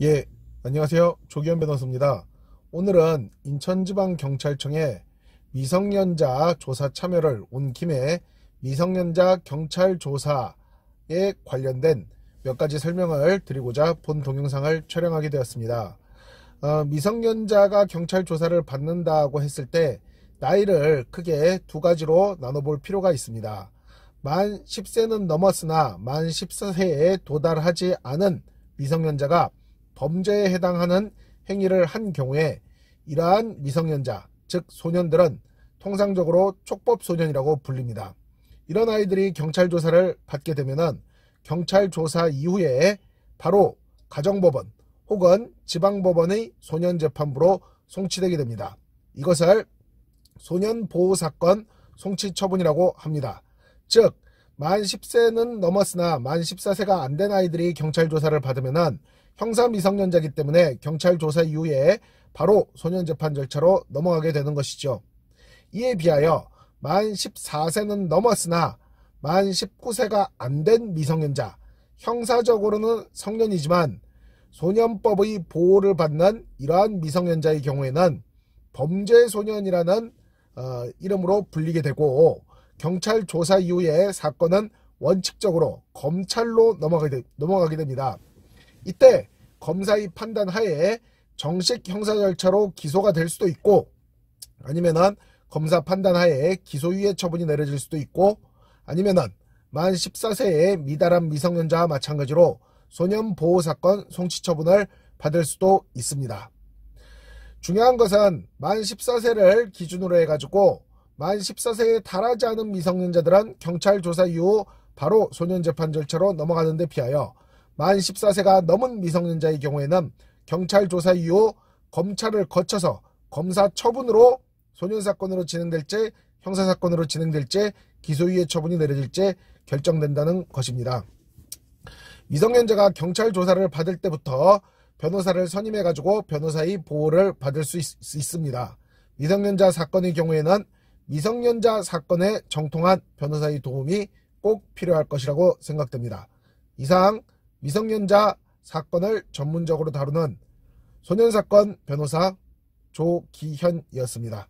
예, 안녕하세요. 조기현 변호사입니다. 오늘은 인천지방경찰청에 미성년자 조사 참여를 온 김에 미성년자 경찰 조사에 관련된 몇 가지 설명을 드리고자 본 동영상을 촬영하게 되었습니다. 미성년자가 경찰 조사를 받는다고 했을 때 나이를 크게 두 가지로 나눠볼 필요가 있습니다. 만 10세는 넘었으나 만 14세에 도달하지 않은 미성년자가 범죄에 해당하는 행위를 한 경우에 이러한 미성년자, 즉 소년들은 통상적으로 촉법소년이라고 불립니다. 이런 아이들이 경찰 조사를 받게 되면은 경찰 조사 이후에 바로 가정법원 혹은 지방법원의 소년재판부로 송치되게 됩니다. 이것을 소년보호사건 송치처분이라고 합니다. 즉 만 10세는 넘었으나 만 14세가 안 된 아이들이 경찰 조사를 받으면은 형사 미성년자이기 때문에 경찰 조사 이후에 바로 소년재판 절차로 넘어가게 되는 것이죠. 이에 비하여 만 14세는 넘었으나 만 19세가 안 된 미성년자, 형사적으로는 성년이지만 소년법의 보호를 받는 이러한 미성년자의 경우에는 범죄소년이라는 이름으로 불리게 되고, 경찰 조사 이후에 사건은 원칙적으로 검찰로 넘어가게 됩니다. 이때 검사의 판단 하에 정식 형사 절차로 기소가 될 수도 있고, 아니면은 검사 판단 하에 기소유예 처분이 내려질 수도 있고, 아니면은 만 14세의 미달한 미성년자와 마찬가지로 소년보호사건 송치처분을 받을 수도 있습니다. 중요한 것은 만 14세를 기준으로 해가지고 만 14세에 달하지 않은 미성년자들은 경찰 조사 이후 바로 소년재판 절차로 넘어가는 데 비하여 만 14세가 넘은 미성년자의 경우에는 경찰 조사 이후 검찰을 거쳐서 검사 처분으로 소년사건으로 진행될지 형사사건으로 진행될지 기소유예 처분이 내려질지 결정된다는 것입니다. 미성년자가 경찰 조사를 받을 때부터 변호사를 선임해가지고 변호사의 보호를 받을 수 있습니다. 미성년자 사건의 경우에는 미성년자 사건에 정통한 변호사의 도움이 꼭 필요할 것이라고 생각됩니다. 이상 미성년자 사건을 전문적으로 다루는 소년사건 변호사 조기현이었습니다.